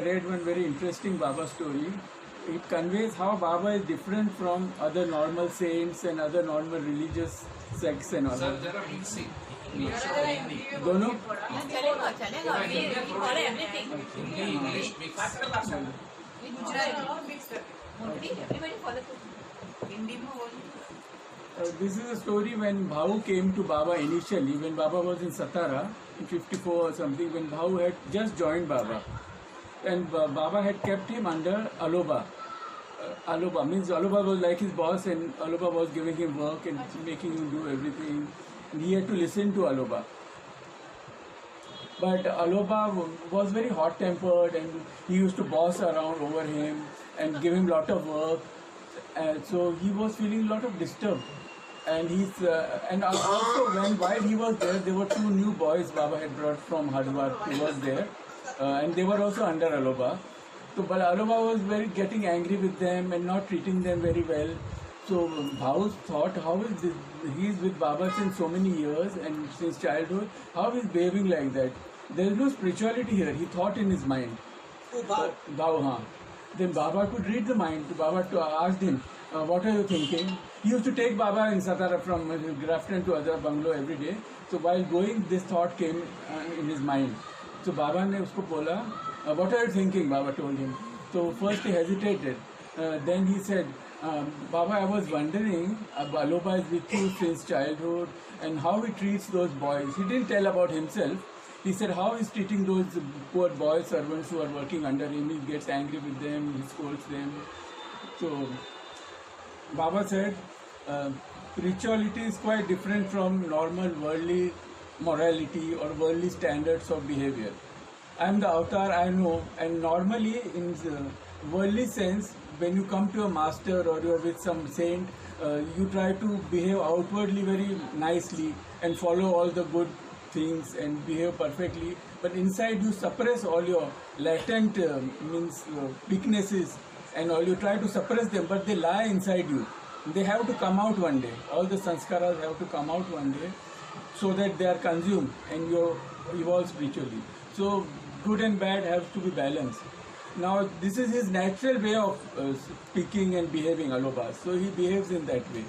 read one very interesting Baba story. It conveys how Baba is different from other normal saints and other normal religious sects and all. Sir, जरा mixing. दोनों चलेगा चलेगा we follow everything. Hindi, English mix. Everybody follow Hindi में बोल. This is a story when Bhau came to Baba initially, when Baba was in Satara in 54 or something, when Bhau had just joined Baba. And Baba had kept him under Aloba. Aloba means Aloba was like his boss, and Aloba was giving him work and making him do everything. And he had to listen to Aloba. But Aloba was very hot-tempered, and he used to boss around over him and give him lot of work. And so he was feeling a lot of disturbed. And and also while he was there were two new boys Baba had brought from Hardwar who was there, and they were also under Aloba. So, but Aloba was getting angry with them and not treating them very well. So Bhau thought, how is this? He is with Baba since so many years and since childhood. How is behaving like that? There is no spirituality here. He thought in his mind. Bhau, हाँ. Then Baba could read the mind. Baba asked him, what are you thinking? He used to take Baba in Satara from Grafton to other bungalow every day. So while going, this thought came in his mind. So Baba ne usko bola, what are you thinking? Baba told him. So first he hesitated. Then he said, Baba, I was wondering, Aloba is with you since childhood, and how he treats those boys. He didn't tell about himself. He said how he's treating those poor boy servants who are working under him. He gets angry with them, he scolds them. So Baba said, spirituality is quite different from normal worldly morality or worldly standards of behavior. I am the avatar, I know, and normally in the worldly sense, when you come to a master or you are with some saint, you try to behave outwardly very nicely and follow all the good things and behave perfectly, but inside you suppress all your latent weaknesses and all. You try to suppress them, but they lie inside you. They have to come out one day. All the sanskaras have to come out one day so that they are consumed and you evolve spiritually. So good and bad have to be balanced. Now this is his natural way of speaking and behaving, Aloba. So he behaves in that way.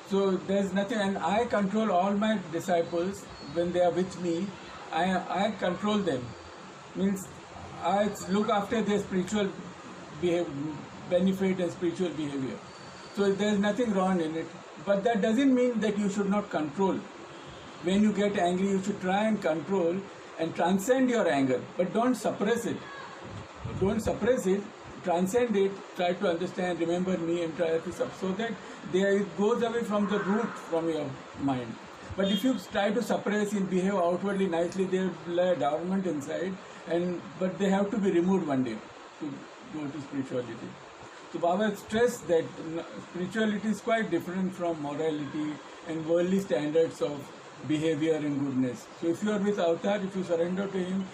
So there's nothing, and I control all my disciples when they are with me. I control them. Means I look after their spiritual benefit and spiritual behavior. So there's nothing wrong in it. But that doesn't mean that you should not control. When you get angry, you should try and control and transcend your anger, but don't suppress it. Don't suppress it. Transcend it, try to understand, remember me, and try to so that it goes away from the root from your mind. But if you try to suppress and behave outwardly nicely, they lie dormant inside, but they have to be removed one day to go to spirituality. So Baba stressed that spirituality is quite different from morality and worldly standards of behavior and goodness. So if you are with Avatar, if you surrender to him,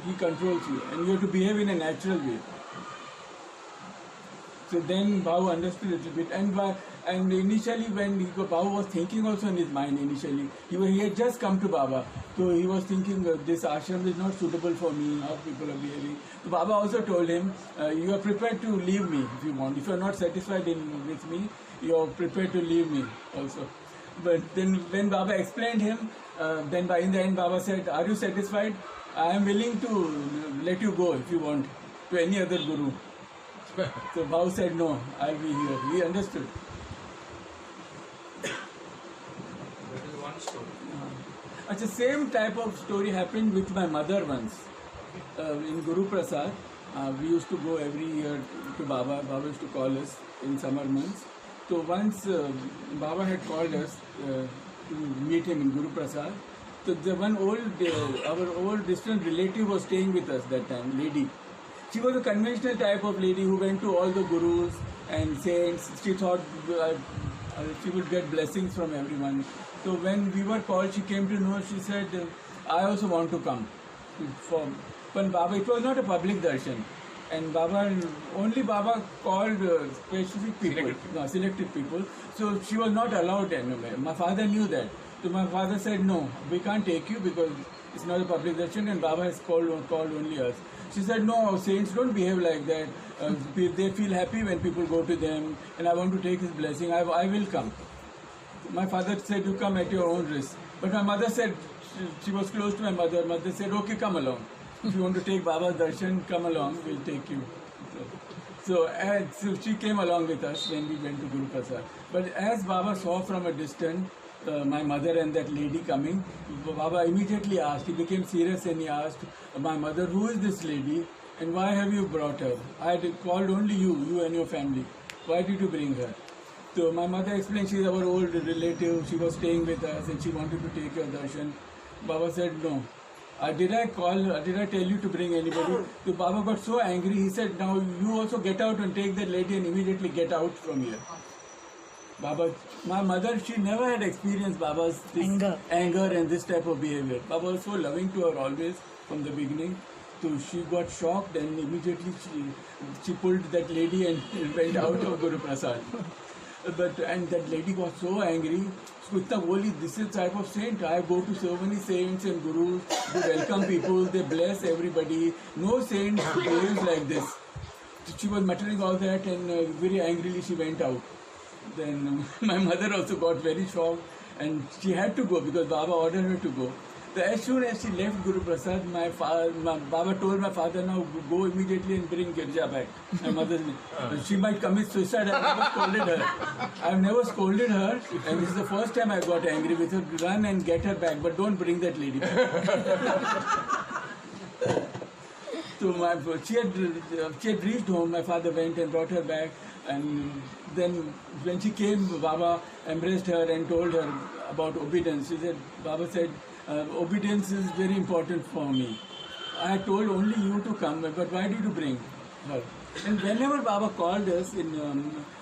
he controls you, and you have to behave in a natural way. So then Bhau understood a little bit, and initially when Bhau was thinking also in his mind initially, he had just come to Baba, so he was thinking this ashram is not suitable for me, how people are behaving. So Baba also told him, you are prepared to leave me if you want. If you are not satisfied with me, you are prepared to leave me also. But then when Baba explained him, then in the end Baba said, are you satisfied? I am willing to let you go if you want, to any other guru. So Bhau said, no, I'll be here. He understood. That is one story. The same type of story happened with my mother once. In Guru Prasad, we used to go every year to Baba. Baba used to call us in summer months. So once Baba had called us to meet him in Guru Prasad. So the one our old distant relative was staying with us that time, lady. She was a conventional type of lady who went to all the gurus and saints. She thought she would get blessings from everyone. So when we were called, she came to know, she said, I also want to come. But Baba, it was not a public darshan. And only Baba called specific people, selected people. So she was not allowed anywhere. My father knew that. So my father said, no, we can't take you because it's not a public darshan, and Baba has called only us. She said, no, saints don't behave like that. They feel happy when people go to them, and I want to take his blessing. I will come. My father said, you come at your own risk. But my mother said, she was close to my mother. Mother said, okay, come along. If you want to take Baba's darshan, come along, we'll take you. So she came along with us when we went to Guru Prasad. But as Baba saw from a distance my mother and that lady coming, Baba immediately asked, he became serious and he asked my mother, who is this lady and why have you brought her? I had called only you and your family. Why did you bring her? So my mother explained, she is our old relative, she was staying with us and she wanted to take your darshan. Baba said, no. Did I tell you to bring anybody? So Baba got so angry, he said, now you also get out and take that lady and immediately get out from here. Baba, my mother, she never had experienced Baba's anger and this type of behavior. Baba was so loving to her always from the beginning. So she got shocked and immediately she pulled that lady and went out of Guru Prasad. And that lady got so angry. This is type of saint. I go to so many saints and gurus. They welcome people. They bless everybody. No saint behaves like this. She was muttering all that and very angrily she went out. Then my mother also got very shocked and she had to go because Baba ordered her to go. So as soon as she left Guru Prasad, my Baba told my father, now go immediately and bring Girja back. My mother, she might commit suicide. I never scolded her. I've never scolded her, and this is the first time I got angry with her. Run and get her back, but don't bring that lady back. So she had reached home. My father went and brought her back, and then when she came, Baba embraced her and told her about obedience. She said, Baba said, obedience is very important for me. I told only you to come, but why did you bring her? And whenever Baba called us in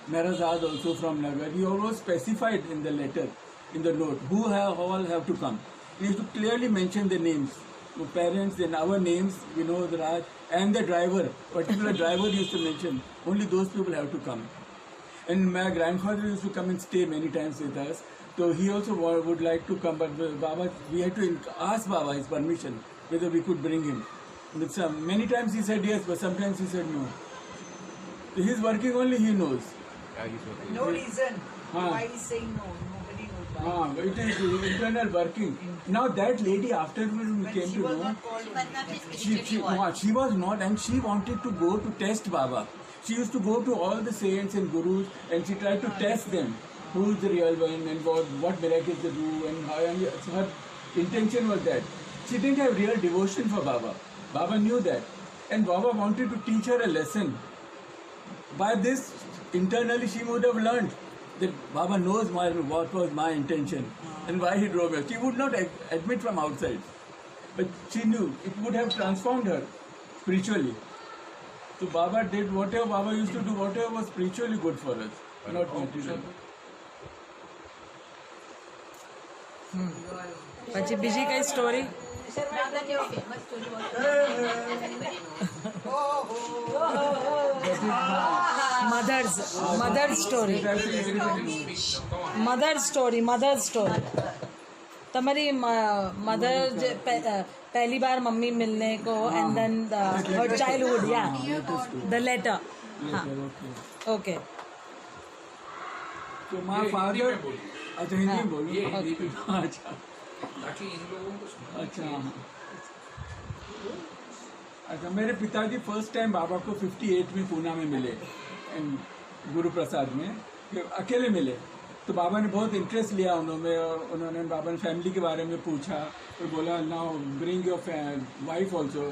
Merazad also from Nagar, he always specified in the letter, in the note, who all have to come. He used to clearly mention the names. The parents, then our names, Vinod, Raj, and the driver, particular driver used to mention, only those people have to come. And my grandfather used to come and stay many times with us. So he also would like to come, but Baba, we had to ask Baba his permission, whether we could bring him. Many times he said yes, but sometimes he said no. So he's working only, he knows. No reason why he's saying no. Nobody knows why. It is internal working. Now that lady, after we came to know, she was not, and she wanted to go to test Baba. She used to go to all the saints and gurus and she tried to test them. Who is the real one and what miracles they do and how, and her intention was that. She didn't have real devotion for Baba. Baba knew that. And Baba wanted to teach her a lesson. By this, internally she would have learned that Baba knows what was my intention and why he drove her. She would not admit from outside. But she knew it would have transformed her spiritually. So Baba did whatever Baba used to do, whatever was spiritually good for us, not material. પછી બીજી કઈ story Now that your famous story mother story તમારી mother पहली बार mummy मिलने को and then her childhood या the letter हाँ okay तो माय फादर अच्छा हिंदी में बोलो अच्छा ताकि इन लोगों को सुनना अच्छा अच्छा मेरे पिताजी फर्स्ट टाइम बाबा को 58 में पूना में मिले गुरु प्रसाद में अकेले मिले तो बाबा ने बहुत इंटरेस्ट लिया उन्होंने बाबा ने फैमिली के बारे में पूछा तो बोला now bring your wife also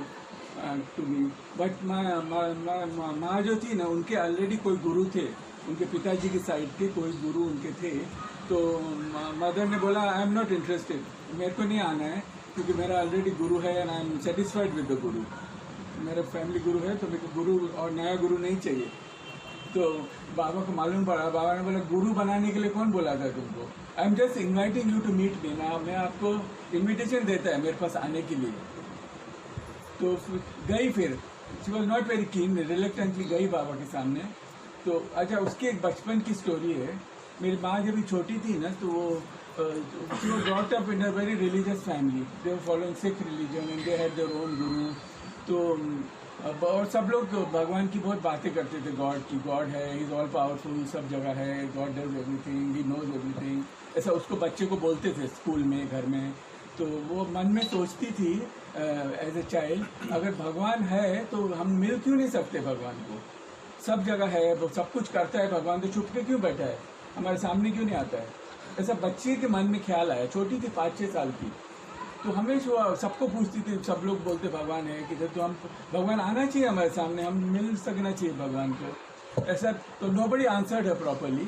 to me but माँ जो थी ना उनके ऑलरेडी कोई गुरु थे उनके पिताजी की साइड के कोई गुरु उनके थे तो मदर ने बोला आई एम नॉट इंटरेस्टेड मेरे को नहीं आना है क्योंकि मेरा ऑलरेडी गुरु है and I am satisfied with the गुरु मेरा फैमिली गुरु है तो मेरे को गुरु और नया गुरु नहीं चाहिए तो बाबा को मालूम पड़ा बाबा ने बोला गुरु बनाने के लिए कौन बोला था तुमको I am just inviting you to meet me ना मैं आपको इन्विटेशन देता है मेरे पास आने के लिए तो गई फिर she was not very keen reluctantly गई बाबा के सामने तो अच्छा उसकी एक बचपन की स्टोरी है मेरी माँ जब छोटी थी ना तो वो she was brought up in a very religious family they were following Sikh religion and they had their own गुरु तो और सब लोग भगवान की बहुत बातें करते थे, गॉड की, गॉड है, ही इज ऑल पावरफुल, सब जगह है, God does everything, he knows everything, ऐसा उसको बच्चे को बोलते थे स्कूल में, घर में। तो वो मन में सोचती थी एज ए चाइल्ड, अगर भगवान है तो हम मिल क्यों नहीं सकते भगवान को? सब जगह है, वो सब कुछ करता है भगवान, तो छुप के क्यों बैठा है, हमारे सामने क्यों नहीं आता है? ऐसा बच्चे के मन में ख्याल आया, छोटी थी 5-6 साल की। तो हमेशा सबको पूछती थी, सब लोग बोलते भगवान है कि तो हम, भगवान आना चाहिए हमारे सामने, हम मिल सकना चाहिए भगवान को। ऐसा तो नोबडी आंसर्ड है प्रॉपरली।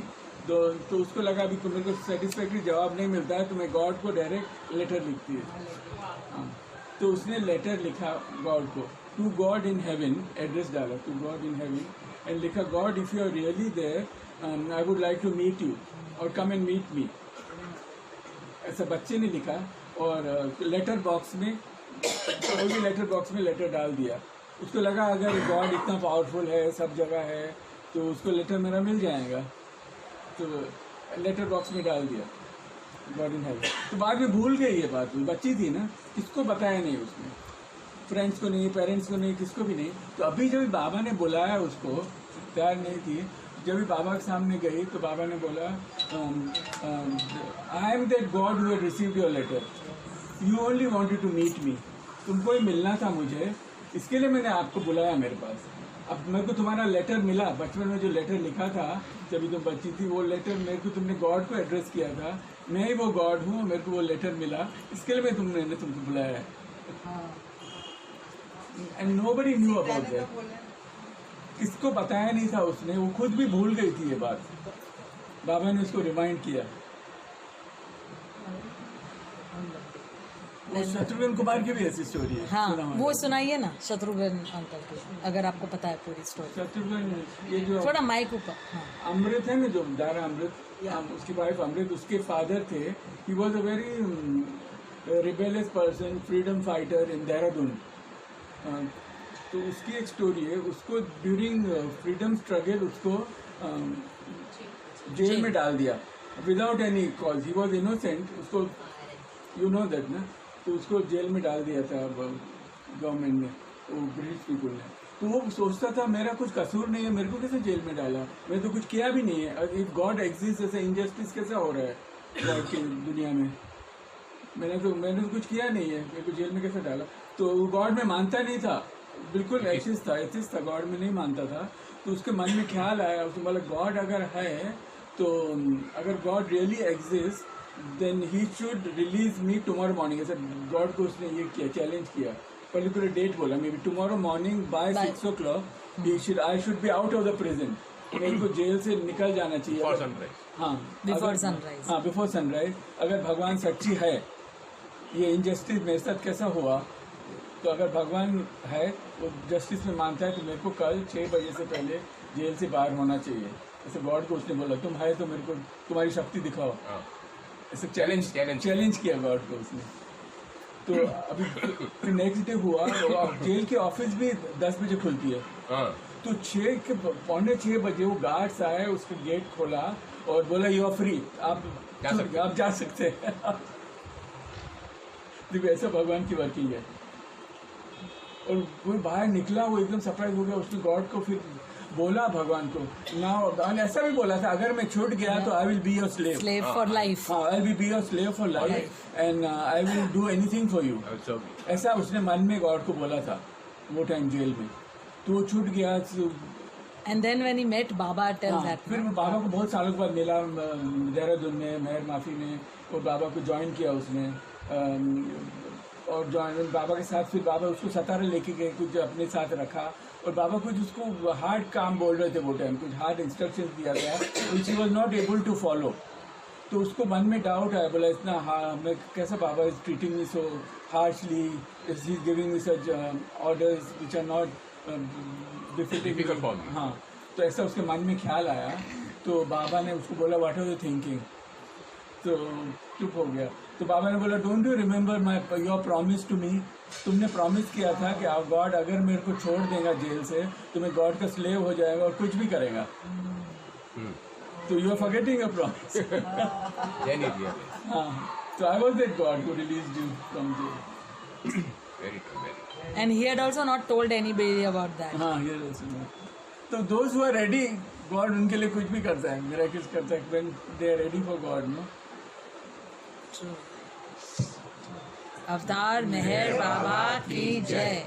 तो उसको लगा अभी मेरे को सेटिस्फैक्ट्री जवाब नहीं मिलता है, तो मैं गॉड को डायरेक्ट लेटर लिखती है। हाँ, तो उसने लेटर लिखा गॉड को, to God in heaven, address डाला to God in heaven, and लिखा, God if you are really there I would like to meet you और कम एंड मीट मी। ऐसा बच्चे ने लिखा और लेटर बॉक्स में, वो भी लेटर बॉक्स में लेटर डाल दिया। उसको लगा अगर गॉड इतना पावरफुल है, सब जगह है, तो उसको लेटर मेरा मिल जाएगा, तो लेटर बॉक्स में डाल दिया गॉड इन हेवन। तो बाद में भूल गई ये बात, बच्ची थी ना, किसको बताया नहीं उसने, फ्रेंड्स को नहीं, पेरेंट्स को नहीं, किसको भी नहीं। तो अभी जब बाबा ने बुलाया उसको, तैयार नहीं थी, जब भी बाबा के सामने गई तो बाबा ने बोला, I am that God who had received your letter, you only wanted to meet me, तुमको ही मिलना था मुझे, इसके लिए मैंने आपको बुलाया मेरे पास। अब मेरे को तुम्हारा लेटर मिला, बचपन में जो लेटर लिखा था जब तुम बच्ची थी, वो लेटर मेरे को तुमने गॉड को एड्रेस किया था, मैं ही वो गॉड हूँ, मेरे को वो लेटर मिला, इसके लिए मैंने तुमको बुलाया है। And nobody knew about that, किसको बताया नहीं था उसने, वो खुद भी भूल गई थी ये बात, बाबा ने उसको रिमाइंड किया। वो शत्रुघ्न कुमार की भी ऐसी स्टोरी है। हाँ, सुना होगा। वो सुनाइए ना शत्रुघ्न अंकल की, अगर आपको पता है पूरी स्टोरी। शत्रुघ्न, ये जो थोड़ा माइक ऊपर। हाँ, अमृत है ना, जो दारा अमृत, उसकी वाइफ अमृत, उसके फादर थे, he was a very rebellious person, freedom fighter इन देहरादून। तो उसकी एक स्टोरी है, उसको ड्यूरिंग फ्रीडम स्ट्रगल उसको जेल में डाल दिया without any cause, he was innocent, उसको यू नो दैट ना, तो उसको जेल में डाल दिया था गवर्नमेंट ने, वो ब्रिटिश पीपल ने। तो वो सोचता था मेरा कुछ कसूर नहीं है, मेरे को कैसे जेल में डाला, मैं तो कुछ किया भी नहीं है, इफ गॉड एग्जिस्ट ऐसा इंजस्टिस कैसा हो रहा है गॉड की दुनिया में, मैंने तो कुछ किया नहीं है, मेरे को जेल में कैसे डाला। तो गॉड में मानता नहीं था, बिल्कुल एथिस्ट था, गॉड में नहीं मानता था। तो उसके मन में ख्याल आया, उसने बोला गॉड अगर है तो, अगर God really exist then he should release me tomorrow morning. ऐसा गॉड को उसने ये किया, चैलेंज किया, पर्टिकुलर डेट बोला, may be tomorrow morning by 6 o'clock I should be out of the prison, मेरे को जेल से निकल जाना चाहिए। हाँ, बिफोर सनराइज। हाँ, बिफोर सनराइज। अगर भगवान सच्ची है, ये इनजस्टिस मेरे साथ कैसा हुआ, तो अगर भगवान है वो जस्टिस में मानता है, तो मेरे को कल 6 बजे से पहले जेल से बाहर होना चाहिए। ऐसे गॉड को उसने बोला, तुम है तो मेरे को तुम्हारी शक्ति दिखाओ, ऐसे चैलेंज किया गॉड को उसने। तो अभी फिर नेक्स्ट डे हुआ, जेल की ऑफिस भी 10 बजे खुलती है, तो 5:45 बजे वो गार्ड्स आए, उसका गेट खोला और बोला यू आर फ्री, आप जा सकते हैं। देखो ऐसा भगवान की वर्किंग है। और वो बाहर निकला, वो एकदम सरप्राइज हो गया, उसने गॉड को फिर बोला भगवान को ना, ऐसा भी बोला था अगर मैं छूट गया तो I will be your slave for life. हाँ, I will be your slave for life and I will do anything for you, ऐसा उसने मन में गॉड को बोला था वो टाइम जेल में। तो वो छूट गया। And then when he met बाबा टेल्स दैट, फिर वो बाबा को बहुत सालों के बाद मिला देहरादून में, मेहर माफी में, और बाबा को ज्वाइन किया उसने। और ज्वाइन बाबा के साथ फिर बाबा उसको सतारा लेके गए, कुछ अपने साथ रखा, और बाबा कुछ उसको हार्ड काम बोल रहे थे वो टाइम, कुछ हार्ड इंस्ट्रक्शंस दिया गया which he was not able to follow. तो उसको मन में डाउट आया, बोला इतना मैं कैसा baba is treating me so harshly, is he giving me such orders which are not difficult for me. हाँ, तो ऐसा उसके मन में ख्याल आया। तो बाबा ने उसको बोला व्हाट आर यू थिंकिंग, तो चुप हो गया। तो बाबा ने बोला don't you remember my your promise to me, तुमने प्रॉमिस किया था कि गॉड अगर मेरे को छोड़ देगा जेल से तो मैं गॉड का स्लेव हो जाएगा और कुछ भी करेगा। तो you are forgetting a promise. हाँ, तो I was that God who released you from jail. Very true, very true. And he had also not told anybody about that. हाँ ये तो those who are ready, God उनके लिए कुछ भी करता है, miracles करता है when they are ready for God, no? True. अवतार मेहर बाबा की जय.